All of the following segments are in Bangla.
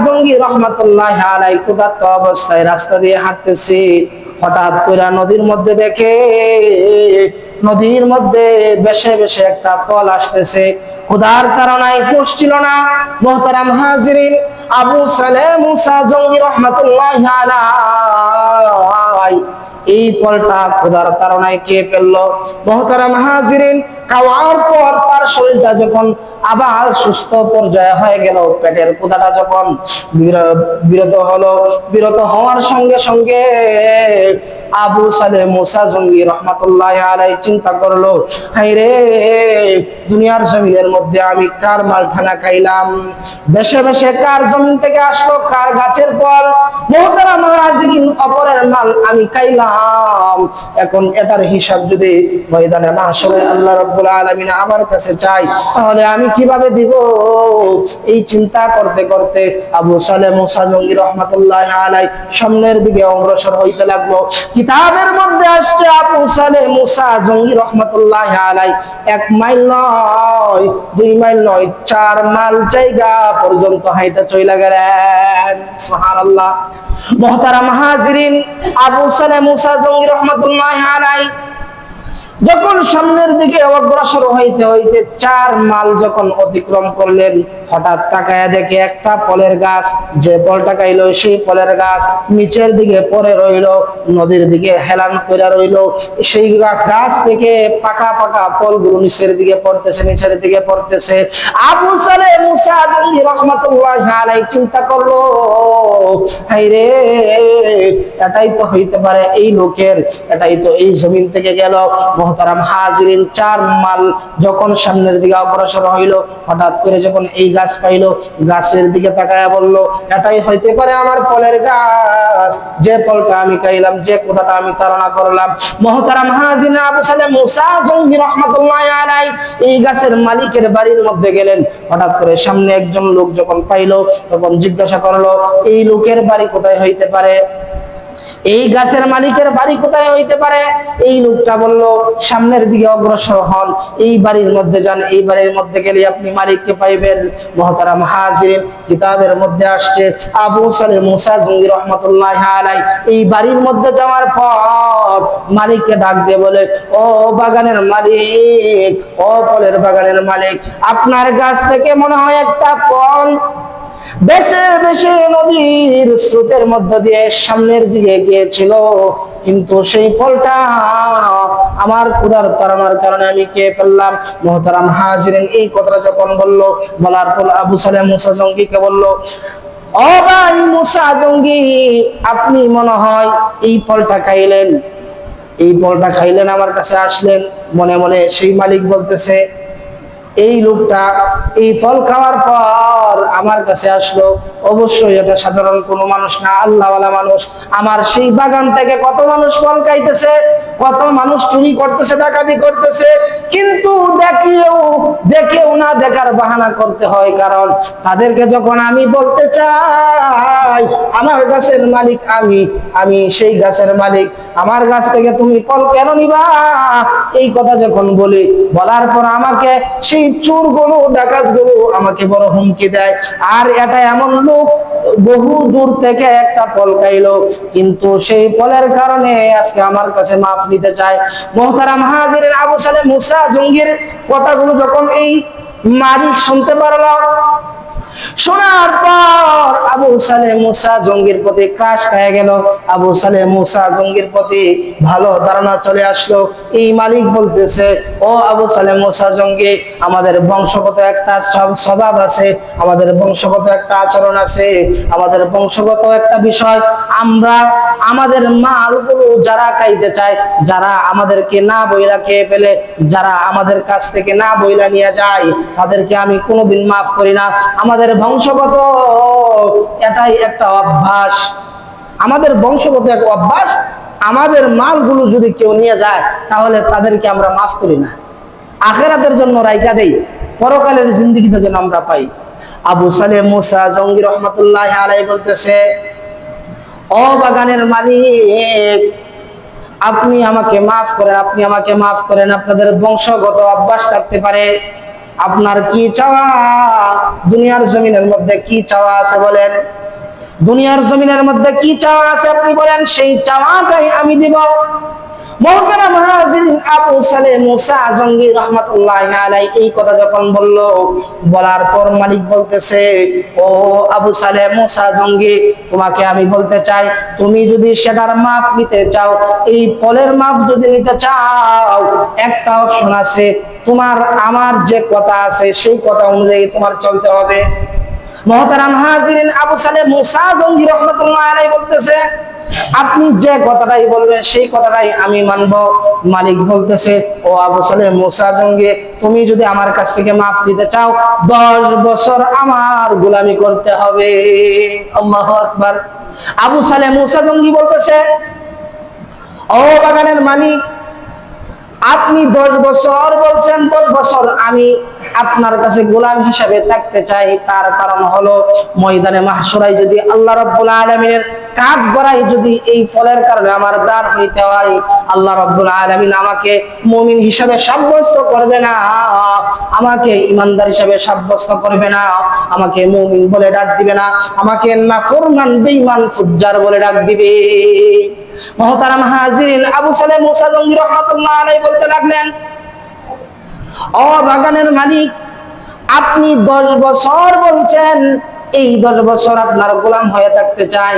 জঙ্গি রহমাতুল্লাহি আলাইহি ক্ষুধার্ত অবস্থায় রাস্তা দিয়ে হাঁটতেছে, হঠাৎ করে নদীর মধ্যে দেখে নদীর মধ্যে বেশে বেশে একটা ফল আসতেছে। ক্ষুধার তাড়নায় হুঁশ ছিল না। মুহতারাম হাজিরিন, আবু সালেহ মুসা জঙ্গি রহমাতুল্লাহি আলাইহি এই ফলটা ক্ষুধার তাড়নায় খেয়ে ফেললো। মুহতারাম হাজিরিন, খাওয়ার পর তার শরীরটা যখন আবার সুস্থ পর্যায়ে হয়ে গেল, পেটের ক্ষুধাটা যখন বিরত হওয়ার সঙ্গে সঙ্গে আবু সালেহ মুসা জঙ্গি রহমাতুল্লাহি আলাইহি চিন্তা করলো, হায় রে, দুনিয়ার জমিনের মধ্যে আমি কার মালখানা খাইলাম, বেশে বেশে কার জমিন থেকে আসলো, কার গাছের ফল, মুহতারাম হাজিরিন, অপরের মাল আমি খাইলাম। এখন এটার হিসাব যদি ময়দানে মাহশরে আল্লাহ রাব্বুল আলামিন আমার কাছে চাই, তাহলে আমি কিভাবে দিব? এই চিন্তা করতে করতে আবু সালেহ মুসা জঙ্গি রহমাতুল্লাহি আলাইহি সামনের দিকে অগ্রসর হইতে লাগলো। কিতাবের মধ্যে আসছে আবু সালেহ মুসা জঙ্গি রহমাতুল্লাহি আলাইহি 1 মাইল নয়, 2 মাইল নয়, 4 মাইল জায়গা পর্যন্ত হাইটা চইলা গেলেন। সুবহানাল্লাহ। মুহতারাম হাজিরিন, আবু সালেহ মুসা জঙ্গি রহমাতুল্লাহি আলাইহি যখন সামনের দিকে অগ্রসর হইতে হইতে 4 মাইল যখন অতিক্রম করলেন, হঠাৎ তাকায়া দেখে একটা ফলের গাছ, যে ফলটা খাইলো সেই ফলের গাছ নিচের দিকে পড়ে রইল, নদীর দিকে হেলান করে রইল। সেই গাছ থেকে পাকা পাকা ফলগুলো নিচের দিকে পড়তেছে। আবু সালেহ মুসা জঙ্গি রহমাতুল্লাহি আলাইহি চিন্তা করলো, হায় রে, এটাই তো হইতে পারে এই লোকের, এটাই তো এই জমিন থেকে গেল। মুহতারাম হাজিরিন, 4 মাইল যখন সামনের দিকে অগ্রসর হইল, হঠাৎ করে যখন এই গাছ পাইলো, গাছের দিকে তাকায়া বলল, এটাই হইতে পারে আমার ফলের গাছ, যে ফলটা আমি খাইলাম, যে কথাটা আমি তাড়না করলাম। মুহতারাম হাজিরিন, আবু সালেহ মুসা জঙ্গি রহমাতুল্লাহি আলাইহি এই গাছের মালিকের বাড়ির মধ্যে গেলেন। হঠাৎ করে সামনে একজন লোক যখন পাইলো, তখন জিজ্ঞাসা করলো, এই লোকের বাড়ি কোথায় হইতে পারে, এই গাছের মালিকের বাড়ি কোথায় হইতে পারে? এই লোকটা বলল, সামনের দিকে অগ্রসর হন, এই বাড়ির মধ্যে যান, এই বাড়ির মধ্যে গেলে আপনি মালিককে পাইবেন। মুহতারাম হাজিরিন, কিতাবের মধ্যে আসছে আবু সালেহ মুসা জঙ্গি রহমাতুল্লাহি আলাইহি এই বাড়ির মধ্যে যাওয়ার পর মালিককে ডাক দিয়ে বলে, ও বাগানের মালিক, ও ফলের বাগানের মালিক, আপনার গাছ থেকে মনে হয় একটা ফল বেশে বেশে নদীর স্রোতের মধ্য দিয়ে সামনের দিকে গিয়েছিল, কিন্তু সেই ফলটা আমার ক্ষুধার তাড়নার কারণে আমি খেয়ে ফেললাম। মুহতারাম হাজিরিন, এই কথাটা যখন বললো, বলার পর আবু সালেহ মুসা জঙ্গিকে বলল, ও ভাই মুসা জঙ্গি, আপনি মনে হয় এই ফলটা খাইলেন, এই ফলটা খাইলেন, আমার কাছে আসলেন। মনে মনে সেই মালিক বলতেছে, এই লোকটা এই ফল খাওয়ার পর আমার কাছে আসলো, অবশ্যই এটা সাধারণ কোনো মানুষ না, আল্লাহওয়ালা মানুষ। আমার সেই বাগান থেকে কত মানুষ ফল খাইতেছে, কত মানুষ চুরি করতেছে, ডাকাতি করতেছে, কিন্তু দেখেও না দেখার বাহানা করতে হয়। কারণ তাদেরকে যখন আমি বলতে চাই আমার গাছের মালিক আমি সেই গাছের মালিক, আমার গাছ থেকে তুমি ফল কেন নিবা, এই কথা যখন বলি, বলার পর আমাকে সেই চোরগুলো, ডাকাতগুলো আমাকে বড় হুমকি দেয়। আর এটা এমন লোক বহু দূর থেকে একটা ফল খাইলো, কিন্তু সেই ফলের কারণে আজকে আমার কাছে মাফ নিতে চায়। মুহতারাম হাজিরিন, আবু সালেহ মুসা জঙ্গির কথাগুলো যখন এই মালিক শুনতে পারলো, শোনার পর আবু সালেহ মুসা জঙ্গির প্রতি ক্রাশ খেয়ে গেল। আবু সালেহ মুসা জঙ্গির প্রতি ভালো ধারণা চলে আসলো। এই মালিক বলতেছে, ও আবু সালেহ মুসা জঙ্গি, আমাদের বংশগত একটা স্বভাব আছে, আমাদের বংশগত একটা আচরণ আছে, আমাদের বংশগত একটা বিষয়, আমরা আমাদের মালগুলো যারা খাইতে চায়, যারা আমাদেরকে না বইলা খেয়ে ফেলে, যারা আমাদের কাছ থেকে না বইলা নিয়ে যায়, তাদেরকে আমি কোনোদিন মাফ করি না। আমাদের বংশগত এটাই একটা অভ্যাস, আমাদের বংশগত এক অভ্যাস, আমাদের মালগুলো যদি কেউ নিয়ে যায় তাহলে তাদেরকে আমরা মাফ করি না, আখিরাতের জন্য রাইখা দেই, পরকালের জিন্দেগিতে যেন আমরা পাই। আবু সালেহ মুসা জঙ্গি রহমাতুল্লাহি আলাইহি বলতেছে, ও বাগানের মালিক, আপনি আমাকে মাফ করেন, আপনি আমাকে মাফ করেন। আপনাদের বংশগত অভ্যাস থাকতে পারে, আপনার কি চাওয়া? দুনিয়ার জমিনের মধ্যে কি চাওয়া আছে বলেন? দুনিয়ার জমিনের মধ্যে কি চাওয়া আছে আপনি বলেন, সেই চাওয়াটাই আমি দিব। মুহতারাম হাজিরিন, আবু সালেহ মুসা জঙ্গি রাহমাতুল্লাহি আলাইহি এই কথা যখন বলল, বলার পর মালিক বলতেছে, ও আবু সালেহ মুসা জঙ্গি, তোমাকে আমি বলতে চাই, তুমি যদি সেটার মাপ নিতে চাও, এই ফলের মাপ যদি নিতে চাও, একটা অপশন আছে। তোমার আমার যে কথা আছে সেই কথা অনুযায়ী তোমার চলতে হবে। মুহতারাম হাজিরিন, আবু সালেহ মুসা জঙ্গি রাহমাতুল্লাহি আলাইহি বলতেছে, আপনি যে কথাটাই বলবেন সেই কথাটাই আমি মানব। মালিক বলতেছে, ও আবু সালেহ মুসা জঙ্গি, তুমি যদি আমার কাছ থেকে মাফ নিতে চাও, 10 বছর আমার গোলামি করতে হবে। আল্লাহু আকবার। আবু সালেহ মুসা জঙ্গি বলতেছে, ও বাগানের মালিক, আপনি 10 বছর বলছেন, 10 বছর আমি আপনার কাছে গোলাম হিসাবে থাকতে চাই। তার কারণ হলো, ময়দানে মাহশরায় যদি আল্লাহ রাব্বুল আলামিনের কাঠ গড়াই যদি এই ফলের কারণে আমার দাঁড় হইতে হয়, আল্লাহ রাব্বুল আলামিন আমাকে মুমিন হিসাবে সাব্যস্ত করবে না, আমাকে ইমানদার হিসাবে সাব্যস্ত করবে না, আমাকে মুমিন বলে ডাক দিবে না, আমাকে নাফরমান বেঈমান ফুজ্জার বলে ডাক দিবে। মুহতারাম হাজিরিন, আবু সালেহ মুসা জঙ্গি রাহমাতুল্লাহি আলাইহি বলতে লাগলেন, ও বাগানের মালিক, আপনি 10 বছর বলছেন, এই 10 বছর আপনার গোলাম হয়ে থাকতে চাই।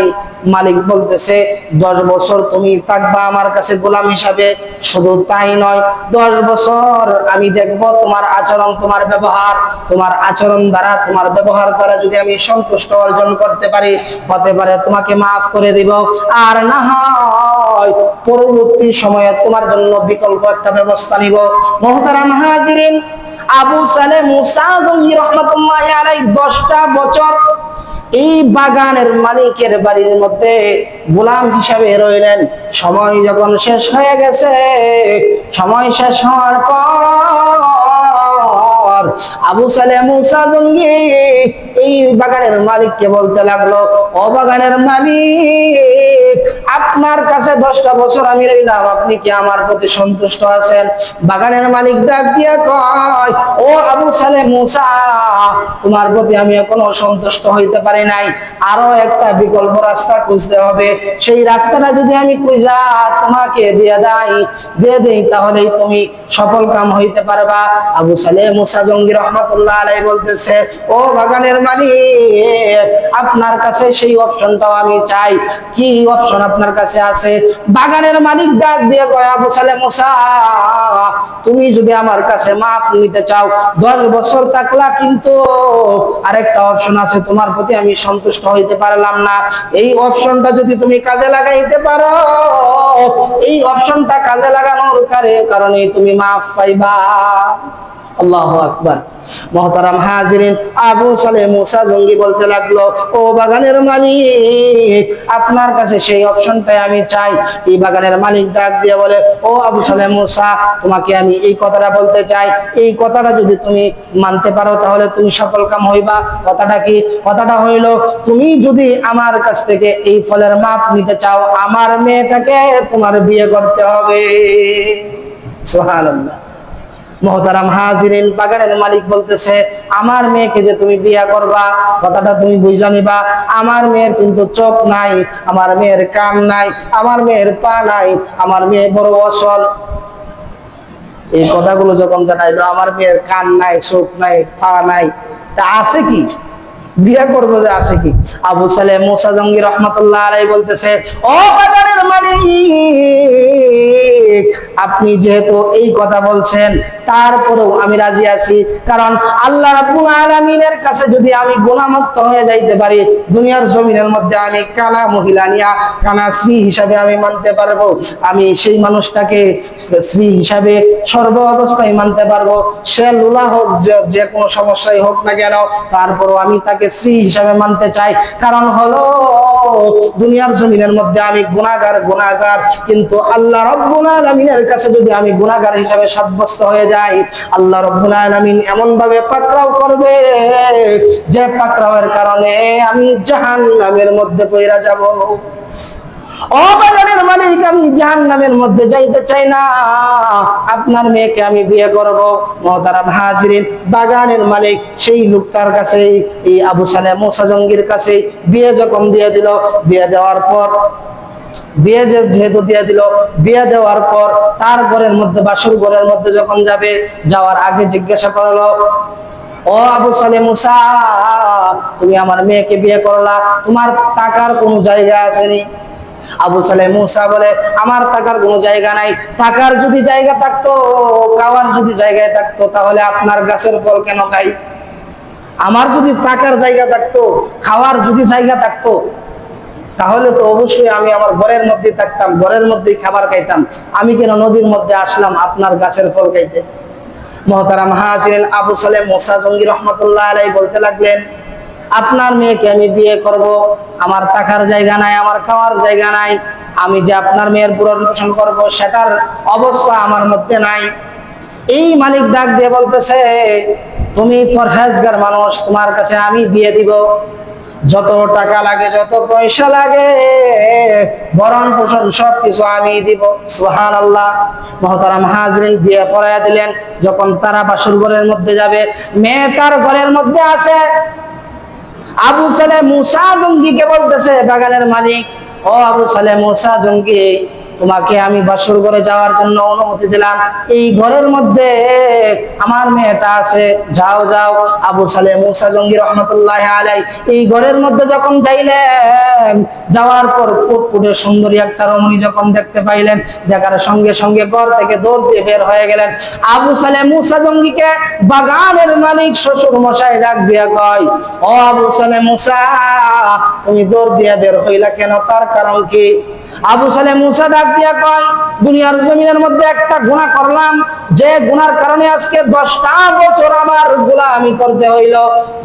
মালিক বলতেছে, 10 বছর তুমি থাকবা আমার কাছে গোলাম হিসাবে। শুধু তাই নয়, 10 বছর আমি দেখব তোমার আচরণ, তোমার ব্যবহার, তোমার আচরণ দ্বারা, তোমার ব্যবহার দ্বারা যদি আমি সন্তুষ্ট অর্জন করতে পারি, হতে পারে তোমাকে মাফ করে দিব, আর না হয় পরবর্তী সময়ে তোমার জন্য বিকল্প একটা ব্যবস্থা নিব। মুহতারাম হাজিরিন, আবু সালেহ মুসা জঙ্গি রাহমাতুল্লাহি আলাইহি 10টা বছর এই বাগানের মালিকের বাড়ির মধ্যে গোলাম হিসাবে রইলেন। সময় যখন শেষ হয়ে গেছে, সময় শেষ হওয়ার পর আবু সালেহ মুসা জঙ্গি এই বাগানের মালিককে বলতে লাগলো, ও বাগানের মালিক, আপনার কাছে 10টা বছর আমি রইলাম, আপনি কি আমার প্রতি সন্তুষ্ট আছেন? বাগানের মালিক ডাক দিয়া কয়, ও আবু সালেহ মুসা, তোমার প্রতি আমি এখনো সন্তুষ্ট হইতে পারি নাই, আরো একটা বিকল্প রাস্তা খুঁজতে হবে। সেই রাস্তাটা যদি আমি খুঁজা তোমাকে দিয়ে দেই, তাহলেই তুমি সফল কাম হইতে পারবা। আবু সালেহ মুসা জঙ্গি রাহমাতুল্লাহি আলাইহি বলতেছে, ও বাগানের মালিক, আপনার কাছে সেই অপশনটাও আমি চাই। কি অপশন আপনার কাছে আছে? বাগানের মালিক ডাক দিয়ে কয়, আবু সালেহ মুসা, তুমি যদি আমার কাছে মাফ নিতে চাও, 10 বছর থাকলা, কিন্তু আরেকটা অপশন আছে, তোমার প্রতি আমি সন্তুষ্ট হইতে পারলাম না। এই অপশনটা যদি তুমি কাজে লাগাইতে পারো, এই অপশনটা কাজে লাগানোর কারণে তুমি মাফ পাইবা। আল্লাহু আকবার। মুহতারাম হাজিরিন, আবু সালেহ মুসা জঙ্গি বলতে লাগলো, ও বাগানের মালিক, আপনার কাছে সেই অপশনটাই আমি চাই। এই বাগানের মালিক ডাক দিয়ে বলে, ও আবু সালেহ মুসা, তোমাকে আমি এই কথাটা বলতে চাই, এই কথাটা যদি তুমি মানতে পারো তাহলে তুমি সফল কাম হইবা। কথাটা কি? কথাটা হইল, তুমি যদি আমার কাছ থেকে এই ফলের মাফ নিতে চাও, আমার মেয়েটাকে তোমার বিয়ে করতে হবে। সুবহানাল্লাহ। মুহতারাম হাজিরিন, বাগানের মালিক বলতেছে, আমার মেয়েকে যে তুমি বিয়ে করবা, কথাটা তুমি বুঝা নিবা, আমার মেয়ের কিন্তু চোখ নাই, আমার মেয়ের কান নাই, আমার মেয়ের পা নাই, আমার মেয়ে বড় অসল। এই কথাগুলো যখন জানাইলো, আমার মেয়ের কান নাই, চোখ নাই, পা নাই, তা আছে কি? বিয়ে করবো যে আছে কি? আবু সালেহ মুসা জঙ্গি রাহমাতুল্লাহি আলাইহি বলতেছে, ও বাগানের মালিক, আপনি যেহেতু এই কথা বলছেন, তারপরেও আমি রাজি আছি। কারণ আল্লাহ রাব্বুল আলামিনের কাছে যদি আমি গুনাহমুক্ত হয়ে যাইতে পারি, দুনিয়ার জমিনের মধ্যে আমি কানা মহিলা নিয়া কানা স্ত্রী হিসাবে আমি মানতে পারবো, আমি সেই মানুষটাকে স্ত্রী হিসাবে সর্ব অবস্থায় মানতে পারবো। সে লুলা হোক, যে কোনো সমস্যাই হোক না কেন, তারপরও আমি তাকে স্ত্রী হিসাবে মানতে চাই। কারণ হলো, দুনিয়ার জমিনের মধ্যে আমি গুনাহগার, কিন্তু আল্লাহ রাব্বুল আলামিনের কাছে যদি আমি গুনাহগার হিসাবে সাব্যস্ত হয়ে যাই, আল্লাহ রাব্বুল আলামিন এমন ভাবে পাকড়াও করবে, যে পাকড়াওয়ের কারণে আমি জাহান্নামের মধ্যে পইরা যাব। ও বাগানের মালিক, আমি জাহান্নামের মধ্যে যাইতে চাই না, আপনার মেয়েকে আমি বিয়ে করব। মুহতারাম হাজিরিন, বাগানের মালিক সেই লোকটার কাছে, এই আবু সালেহ মুসা জঙ্গির কাছে বিয়ে যখন দিয়ে দিল, বিয়ে দেওয়ার পর যেহেতু দিয়ে দিল, বিয়ে দেওয়ার পর তার ঘরের মধ্যে, বাসর ঘরের মধ্যে যখন যাবে, যাওয়ার আগে জিজ্ঞাসা করলো, ও আবু সালেহ মুসা, তুমি আমার মেয়েকে বিয়ে করলা, তোমার টাকার কোনো জায়গা আসেনি? আবু সালেহ মুসা বলে, আমার টাকার কোনো জায়গা নাই। টাকার যদি জায়গা থাকতো, খাওয়ার যদি জায়গায় থাকতো, তাহলে আপনার গাছের ফল কেন খাই? আমার যদি টাকার জায়গা থাকতো, খাওয়ার যদি জায়গা থাকতো, তাহলে তো অবশ্যই আমি আমার ঘরের মধ্যে থাকতাম, ঘরের মধ্যেই খাবার খাইতাম। আমি কেন নদীর মধ্যে আসলাম আপনার গাছের ফল খাইতে? মুহতারাম হাজিরিন, আবু সালেহ মুসা জঙ্গি রহমাতুল্লাহ আলাইহি বলতে লাগলেন, আপনার মেয়েকে আমি বিয়ে করব, আমার টাকার জায়গা নাই, আমার খাওয়ার জায়গা নাই, আমি যে আপনার মেয়ের ভরণ পোষণ করবো সেটার অবস্থা আমার মধ্যে নাই। এই মালিক ডাক দিয়ে বলতেছে, তুমি পরহেজগার মানুষ, তোমার কাছে আমি বিয়ে দিব, যত টাকা লাগে, যত পয়সা লাগে, ভরণ পোষণ সবকিছু আমি দিব। সুবহানাল্লাহ। মুহতারাম হাজিরিন, বিয়ে পড়াইয়া দিলেন। যখন তারা বাসর ঘরের মধ্যে যাবে, মেয়ে তার ঘরের মধ্যে আছে। আবু সালেহ মুসা জঙ্গিকে বলতেছে বাগানের মালিক, ও আবু সালেহ মুসা জঙ্গি, তোমাকে আমি বাসর ঘরে যাওয়ার জন্য অনুমতি দিলাম, এই ঘরের মধ্যে আমার মেয়েটা আছে, যাও যাও। আবু সালেহ মুসা জঙ্গি রহমতুল্লাহ আলাইহি এই ঘরের মধ্যে যখন যাইলেন, যাওয়ার পর ফুটফুটে সুন্দরী একটা রমণী যখন দেখতে পাইলেন, দেখার সঙ্গে সঙ্গে ঘর থেকে দৌড় দিয়ে বের হয়ে গেলেন। আবু সালেহ মুসা জঙ্গিকে বাগানের মালিক শ্বশুর মশাই ডাক দিয়া কয়, ও আবু সালেহ মুসা, তুমি দৌড় দিয়ে বের হইলা কেন? তার কারণ কি? আবু সালেহ মুসা ডাক দিয়া কয়, দুনিয়ার জমিনের মধ্যে একটা গুনাহ করলাম, যে গুনার কারণে আজকে 10টা বছর আমার গোলামি করতে হইল,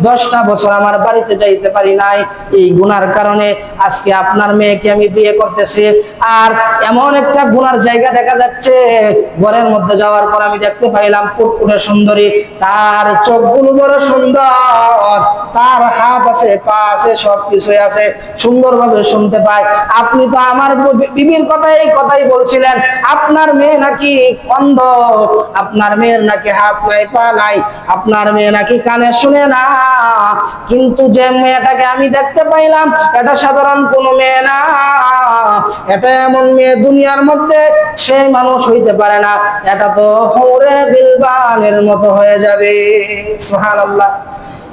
10টা বছর আমার বাড়িতে যাইতে পারি নাই। এই গুনার কারণে আজকে আপনার মেয়েকে আমি বিয়ে করতেছি। আর এমন একটা গুনার জায়গা দেখা যাচ্ছে, ঘরের মধ্যে যাওয়ার পর আমি দেখতে পাইলাম ফুটফুটে সুন্দরী, তার চোখগুলো বড় সুন্দর, তার হাত আছে, পা আছে, সবকিছুই আছে, সুন্দরভাবে শুনতে পাই। আপনি তো আমার বিবির কথাই বলছিলেন, আপনার মেয়ে নাকি অন্ধ, আপনার মেয়ের নাকি হাত নাই, পা নাই, আপনার মেয়ে নাকি কানে শুনে না। কিন্তু যে মেয়েটাকে আমি দেখতে পাইলাম, এটা সাধারণ কোনো মেয়ে না, এটা এমন মেয়ে দুনিয়ার মধ্যে সেই মানুষ হইতে পারে না, এটা তো হৌরে বিলবানের মতো হয়ে যাবে। সুবহানাল্লাহ।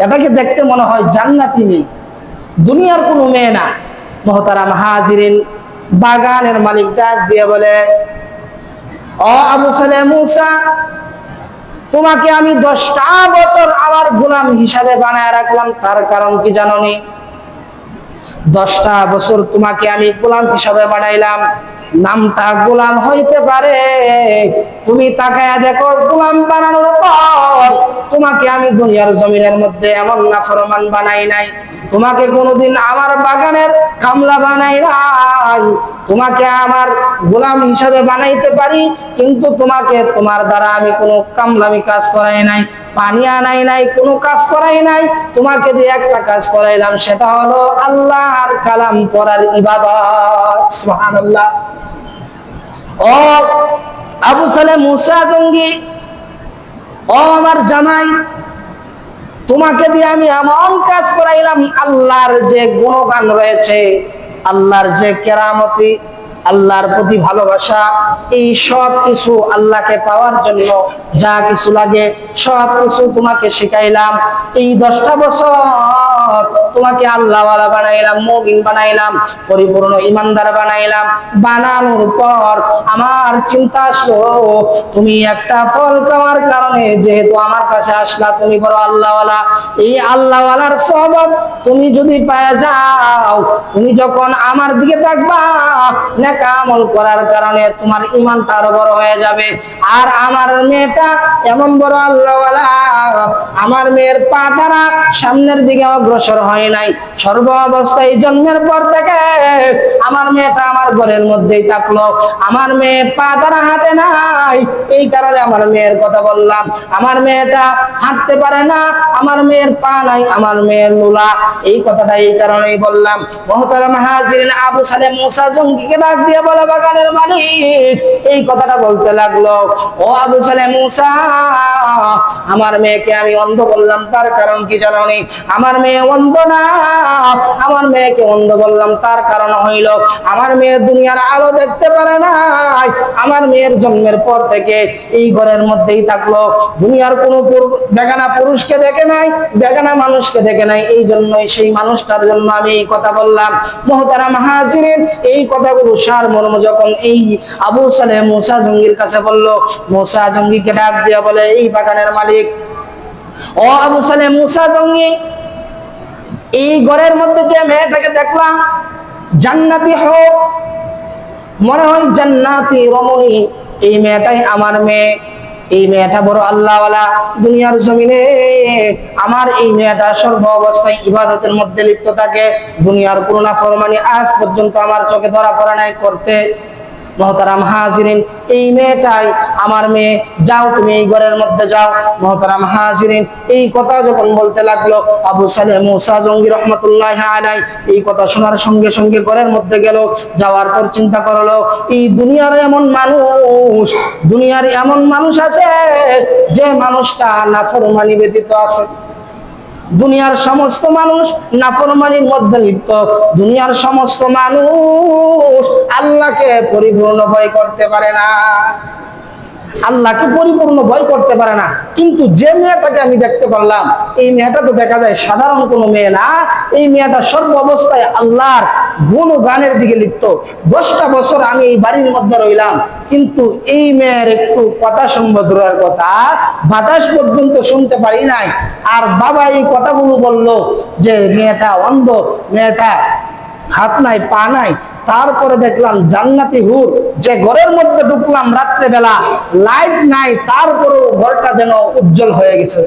এটাকে দেখতে মনে হয় জান্নাতি মেয়ে, দুনিয়ার কোনো মেয়ে না। মুহতারাম হাজিরিন, বাগানের মালিক ডাক দিয়ে বলে, ও আবু সালেহ মুসা, তোমাকে আমি 10টা বছর আমার গোলাম হিসাবে বানায় রাখলাম, তার কারণ কি জানোনি? 10টা বছর তোমাকে আমি গোলাম হিসাবে বানাইলাম, নামটা গোলাম হইতে পারে, তুমি তাকায়া দেখো, গোলাম বানানোর পর তোমাকে আমি দুনিয়ার জমিনের মধ্যে এমন নাফরমান বানাই নাই, তোমাকে কোনোদিন আমার বাগানের কামলা বানাই নাই, তোমাকে আমার গোলাম হিসাবে বানাইতে পারি, কিন্তু তোমাকে তোমার দ্বারা আমি কোনো কামলামি কাজ করাই নাই, পানি আনাই নাই, কোনো কাজ করাই নাই, তোমাকে দিয়ে একটা কাজ করাইলাম, সেটা হলো আল্লাহর কালাম পড়ার ইবাদত। সুবহানাল্লাহ। ও আবু সালেহ মুসা জঙ্গি, ও আমার জামাই, তোমাকে দিয়ে আমি এমন কাজ করাইলাম, আল্লাহর যে গুণগান রয়েছে, আল্লাহর যে কেরামতি, আল্লাহর প্রতি ভালোবাসা, এই সব কিছু আল্লাহকে পাওয়ার জন্য যা কিছু লাগে সব কিছু তোমাকে শিখাইলাম। এই 10টা বছর তোমাকে আল্লাহওয়ালা বানাইলাম, মুমিন বানাইলাম, পরিপূর্ণ ইমানদার বানাইলাম। বানানোর পর আমার চিন্তা আসলো, তুমি একটা ফল খাওয়ার কারণে যেহেতু আমার কাছে আসলা, তুমি বড় আল্লাহওয়ালা, এই আল্লাহওয়ালার সহবত তুমি যদি পাওয়া যাও, তুমি যখন আমার দিকে থাকবা, নেক আমল করার কারণে তোমার ঈমানটা আরো বড় হয়ে যাবে। আর আমার মেয়েটা এমন বড় আল্লাহওয়ালা, আমার মেয়ের পা দ্বারা সামনের দিকে অগ্রসর বছর হয় নাই, সর্ব অবস্থায় জন্মের পর থেকে আমার মেয়েটা আমার ঘরের মধ্যেই থাকলো। আমার মেয়ে পা দ্বারা হাঁটে নাই, এই কারণে আমার মেয়ের কথা বললাম। আমার মেয়েটা হাঁটতে পারে না, আমার মেয়ের পা নাই, আমার মেয়ের লুলা, এই কথাটা এই কারণেই বললাম। মুহতারাম হাজিরিন, আবু সালেহ মুসা জঙ্গিকে ডাক দিয়ে বলে, বাগানের মালিক এই কথাটা বলতে লাগলো, ও আবু সালেহ মুসা, আমার মেয়েকে আমি অন্ধ বললাম, তার কারণ কি জানো নি? আমার মেয়ে অন্ধ না, আমার মেয়েকে অন্ধ বললাম তার কারণ হইল আমার মেয়ে দুনিয়ার আলো দেখতে পারে না। আমার মেয়ের জন্মের পর থেকে এই ঘরের মধ্যেই থাকলো, দুনিয়ার কোনো বেগানা পুরুষকে দেখে নাই, বেগানা মানুষকে দেখে নাই, এই জন্যই সেই মানুষটার জন্য আমি এই কথা বললাম। মুহতারাম হাজিরিন, এই কথাগুলো সারমর্ম যখন এই আবু সালেহ মুসা জঙ্গির কাছে বলল, মুসা জঙ্গিকে ডাক দিয়ে বলে, এই বাগানের মালিক, ও আবু সালেহ মুসা জঙ্গি, এই ঘরের মধ্যে যে মেয়েটাকে দেখলাম, জান্নাতি হোক, মনে হয় জান্নাতি রমণী, এই মেয়েটাই আমার মেয়ে। এই মেয়েটা বড় আল্লাহওয়ালা, দুনিয়ার জমিনে আমার এই মেয়েটা সর্ব অবস্থায় ইবাদতের মধ্যে লিপ্ত থাকে, দুনিয়ার কোনো নাফরমানি আজ পর্যন্ত আমার চোখে ধরা পড়ে নাই করতে। মুহতারাম হাজিরিন, এই মেয়েটাই আমার মেয়ে, যাও তুমি এই ঘরের মধ্যে যাও। মুহতারাম হাজিরিন, এই কথা যখন বলতে লাগলো, আবু সালেহ মুসা জঙ্গি রহমাতুল্লাহি আলাইহি এই কথা শোনার সঙ্গে সঙ্গে ঘরের মধ্যে গেল। যাওয়ার পর চিন্তা করলো, এই দুনিয়ার এমন মানুষ, দুনিয়ার এমন মানুষ আছে যে মানুষটা নাফরমানি ব্যতীত আছে। দুনিয়ার সমস্ত মানুষ নাফরমানির মধ্যে লিপ্ত, দুনিয়ার সমস্ত মানুষ আল্লাহকে পরিপূর্ণ ভয় করতে পারে না, আল্লাহকে পরিপূর্ণ ভয় করতে পারে না। কিন্তু যে মেয়েটাকে আমি দেখতে পারলাম, এই মেয়েটা তো দেখা যায় সাধারণ কোনো মেয়ে না, এই মেয়েটা সর্ব অবস্থায় আল্লাহর গুণগানের দিকে লিপ্ত। 10টা বছর আমি এই বাড়ির মধ্যে রইলাম, কিন্তু এই মেয়ের একটু কথা সম্বোধনের কথা বাতাস পর্যন্ত শুনতে পারি নাই। আর বাবা এই কথাগুলো বললো যে মেয়েটা অন্ধ, মেয়েটা হাত নাই পা নাই, তারপরে দেখলাম জান্নাতি হুর, যে ঘরের মধ্যে ঢুকলাম রাত্রে বেলা, লাইট নাই, তারপরেও ঘরটা যেন উজ্জ্বল হয়ে গেছে।